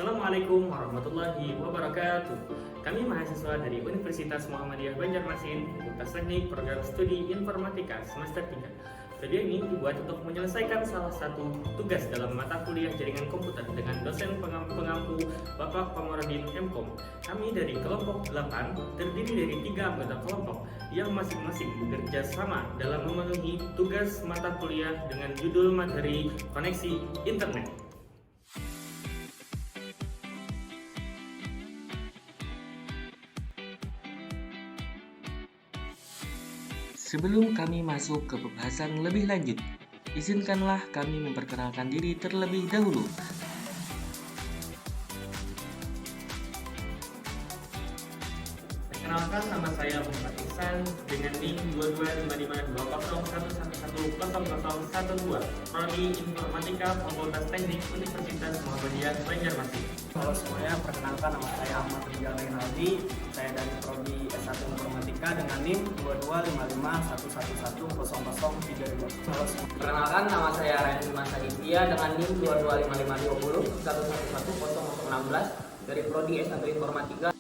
Assalamualaikum warahmatullahi wabarakatuh. Kami mahasiswa dari Universitas Muhammadiyah Banjarmasin, Fakultas Teknik Program Studi Informatika semester 3. Video ini dibuat untuk menyelesaikan salah satu tugas dalam mata kuliah jaringan komputer dengan dosen pengampu Bapak Komarudin Mkom. Kami dari kelompok 8 terdiri dari 3 anggota kelompok yang masing-masing bekerja sama dalam memenuhi tugas mata kuliah dengan judul materi koneksi internet. Sebelum kami masuk ke pembahasan lebih lanjut, izinkanlah kami memperkenalkan diri terlebih dahulu. Perkenalkan, nama saya Muhammad Ihsan dengan NIM 22552011111012, Prodi Informatika Fakultas Teknik Universitas Muhammadiyah Banjarmasin. Halo semuanya, perkenalkan nama saya Ahmad Rizal Rinaldi. Saya dari Prodi S1 Informatika dengan NIM 225511101032. Halo semuanya. Perkenalkan, nama saya Ryan Dimas Aditya dengan NIM 225520111016 dari Prodi S1 Informatika.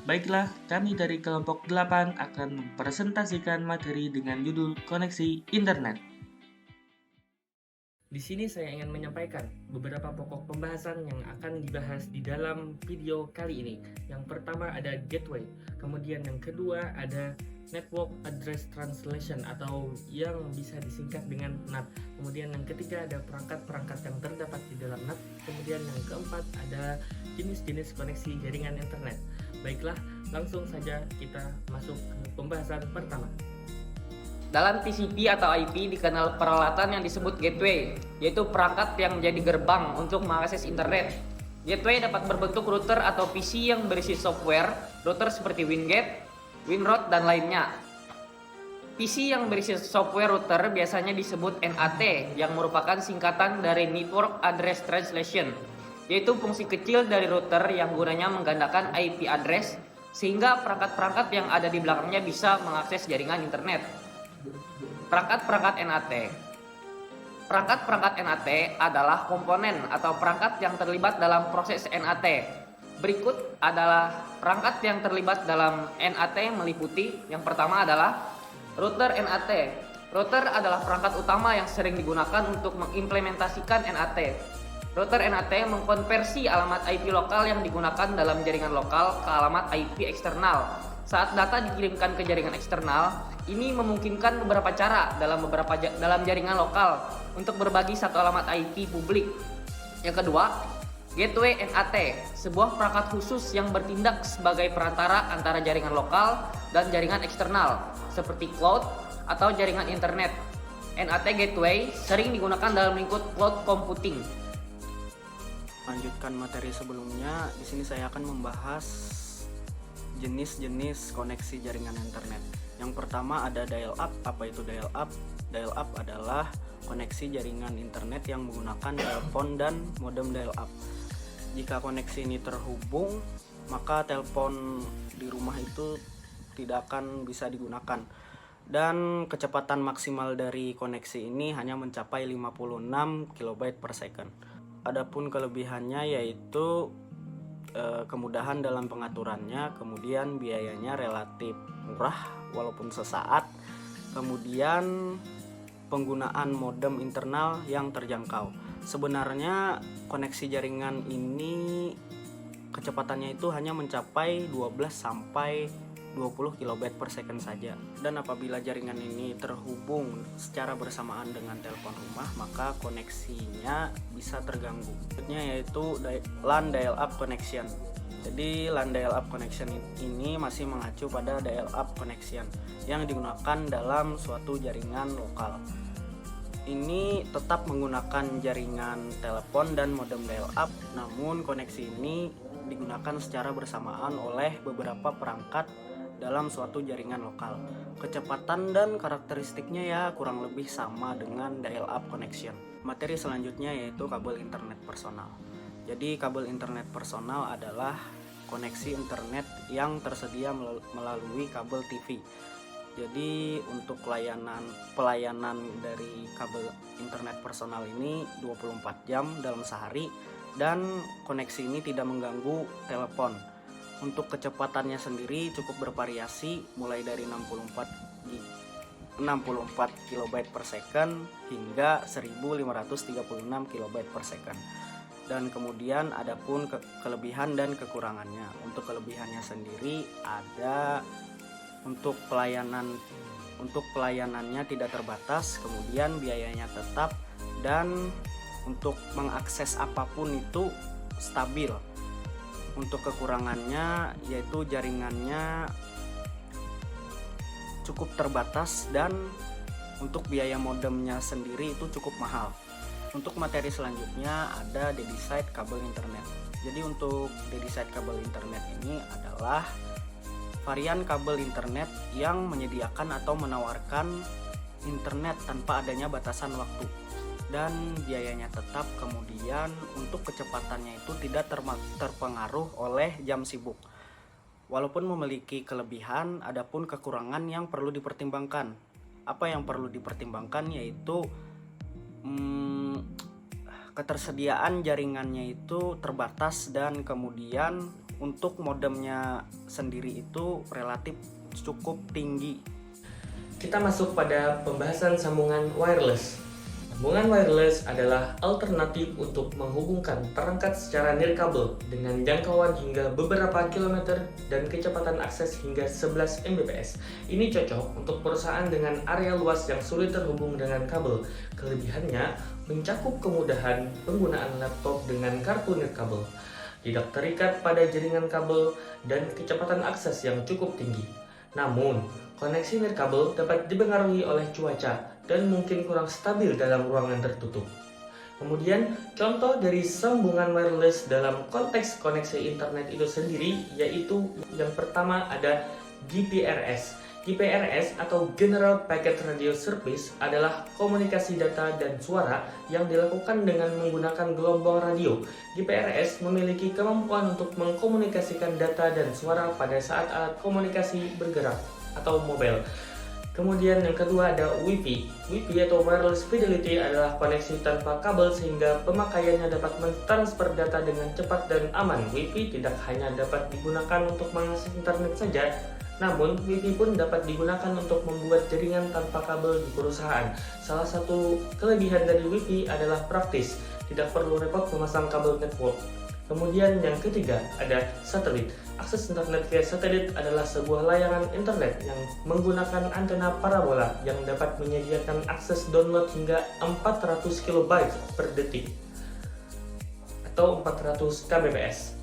Baiklah, kami dari kelompok 8 akan mempresentasikan materi dengan judul koneksi internet. Di sini saya ingin menyampaikan beberapa pokok pembahasan yang akan dibahas di dalam video kali ini. Yang pertama ada gateway, kemudian yang kedua ada Network Address Translation atau yang bisa disingkat dengan NAT. Kemudian yang ketiga ada perangkat-perangkat yang terdapat di dalam NAT. Kemudian yang keempat ada jenis-jenis koneksi jaringan internet. Baiklah, langsung saja kita masuk ke pembahasan pertama. Dalam TCP atau IP dikenal peralatan yang disebut gateway, yaitu perangkat yang menjadi gerbang untuk mengakses internet. Gateway dapat berbentuk router atau PC yang berisi software, router seperti WinGate, WinRoute, dan lainnya. PC yang berisi software router biasanya disebut NAT, yang merupakan singkatan dari Network Address Translation, yaitu fungsi kecil dari router yang gunanya menggandakan IP address sehingga perangkat-perangkat yang ada di belakangnya bisa mengakses jaringan internet. Perangkat-perangkat NAT. Perangkat-perangkat NAT adalah komponen atau perangkat yang terlibat dalam proses NAT. Berikut adalah perangkat yang terlibat dalam NAT meliputi yang pertama adalah router NAT. Router adalah perangkat utama yang sering digunakan untuk mengimplementasikan NAT. Router NAT mengkonversi alamat IP lokal yang digunakan dalam jaringan lokal ke alamat IP eksternal. Saat data dikirimkan ke jaringan eksternal, ini memungkinkan beberapa cara dalam jaringan lokal untuk berbagi satu alamat IP publik. Yang kedua, gateway NAT, sebuah perangkat khusus yang bertindak sebagai perantara antara jaringan lokal dan jaringan eksternal, seperti cloud atau jaringan internet. NAT gateway sering digunakan dalam lingkup cloud computing. Lanjutkan materi sebelumnya, di sini saya akan membahas jenis-jenis koneksi jaringan internet. Yang pertama ada dial-up. Apa itu dial-up? Dial-up adalah koneksi jaringan internet yang menggunakan telepon dan modem dial-up. Jika koneksi ini terhubung, maka telepon di rumah itu tidak akan bisa digunakan. Dan kecepatan maksimal dari koneksi ini hanya mencapai 56 KB per second. Adapun kelebihannya yaitu kemudahan dalam pengaturannya, kemudian biayanya relatif murah walaupun sesaat, kemudian penggunaan modem internal yang terjangkau. Sebenarnya koneksi jaringan ini kecepatannya itu hanya mencapai 12 sampai 20 KB per second saja. Dan apabila jaringan ini terhubung secara bersamaan dengan telepon rumah, maka koneksinya bisa terganggu. Berikutnya yaitu LAN dial-up connection. Jadi LAN dial-up connection ini masih mengacu pada dial-up connection yang digunakan dalam suatu jaringan lokal. Ini tetap menggunakan jaringan telepon dan modem dial-up, namun koneksi ini digunakan secara bersamaan oleh beberapa perangkat dalam suatu jaringan lokal. Kecepatan dan karakteristiknya ya kurang lebih sama dengan dial-up connection. Materi selanjutnya yaitu kabel internet personal. Jadi kabel internet personal adalah koneksi internet yang tersedia melalui kabel TV. Jadi untuk pelayanan dari kabel internet personal ini 24 jam dalam sehari dan koneksi ini tidak mengganggu telepon. Untuk kecepatannya sendiri cukup bervariasi mulai dari 64 KB per second hingga 1536 KB per second. Dan kemudian adapun kelebihan dan kekurangannya. Untuk kelebihannya sendiri ada untuk pelayanannya tidak terbatas, kemudian biayanya tetap, dan untuk mengakses apapun itu stabil. Untuk kekurangannya yaitu jaringannya cukup terbatas dan untuk biaya modemnya sendiri itu cukup mahal. Untuk materi selanjutnya ada Dedicide kabel internet. Jadi untuk Dedicide kabel internet ini adalah varian kabel internet yang menyediakan atau menawarkan internet tanpa adanya batasan waktu dan biayanya tetap. Kemudian untuk kecepatannya itu tidak terpengaruh oleh jam sibuk. Walaupun memiliki kelebihan, adapun kekurangan yang perlu dipertimbangkan. Apa yang perlu dipertimbangkan yaitu ketersediaan jaringannya itu terbatas, dan kemudian untuk modemnya sendiri itu relatif cukup tinggi. Kita masuk pada pembahasan sambungan wireless. Sambungan wireless adalah alternatif untuk menghubungkan perangkat secara nirkabel dengan jangkauan hingga beberapa kilometer dan kecepatan akses hingga 11 Mbps. Ini cocok untuk perusahaan dengan area luas yang sulit terhubung dengan kabel. Kelebihannya mencakup kemudahan penggunaan laptop dengan kartu nirkabel, tidak terikat pada jaringan kabel, dan kecepatan akses yang cukup tinggi. Namun, koneksi nirkabel dapat dipengaruhi oleh cuaca dan mungkin kurang stabil dalam ruangan tertutup. Kemudian, contoh dari sambungan wireless dalam konteks koneksi internet itu sendiri yaitu yang pertama ada GPRS. GPRS atau General Packet Radio Service adalah komunikasi data dan suara yang dilakukan dengan menggunakan gelombang radio. GPRS memiliki kemampuan untuk mengkomunikasikan data dan suara pada saat alat komunikasi bergerak atau mobile. Kemudian yang kedua ada Wi-Fi. Wi-Fi atau Wireless Fidelity adalah koneksi tanpa kabel sehingga pemakaiannya dapat mentransfer data dengan cepat dan aman. Wi-Fi tidak hanya dapat digunakan untuk mengakses internet saja, namun Wi-Fi pun dapat digunakan untuk membuat jaringan tanpa kabel di perusahaan. Salah satu kelebihan dari Wi-Fi adalah praktis, tidak perlu repot memasang kabel network. Kemudian yang ketiga ada satelit. Akses internet via satelit adalah sebuah layanan internet yang menggunakan antena parabola yang dapat menyediakan akses download hingga 400 KB per detik atau 400 kbps.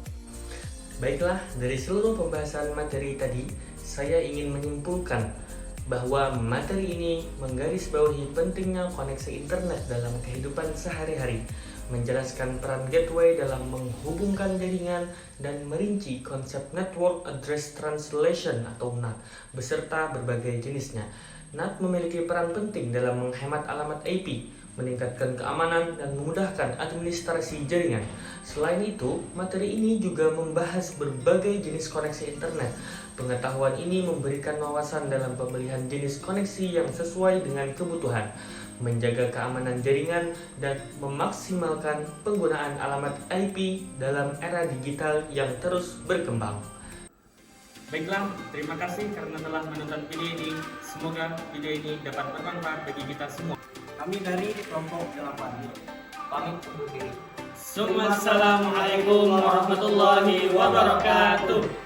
Baiklah, dari seluruh pembahasan materi tadi, saya ingin menyimpulkan bahwa materi ini menggarisbawahi pentingnya koneksi internet dalam kehidupan sehari-hari, menjelaskan peran gateway dalam menghubungkan jaringan, dan merinci konsep Network Address Translation atau NAT beserta berbagai jenisnya. NAT memiliki peran penting dalam menghemat alamat IP, meningkatkan keamanan, dan memudahkan administrasi jaringan. Selain itu, materi ini juga membahas berbagai jenis koneksi internet. Pengetahuan ini memberikan wawasan dalam pemilihan jenis koneksi yang sesuai dengan kebutuhan, menjaga keamanan jaringan, dan memaksimalkan penggunaan alamat IP dalam era digital yang terus berkembang. Baiklah, terima kasih karena telah menonton video ini. Semoga video ini dapat bermanfaat bagi kita semua. Kami dari kelompok 8 Pamit undur diri. Assalamualaikum warahmatullahi wabarakatuh.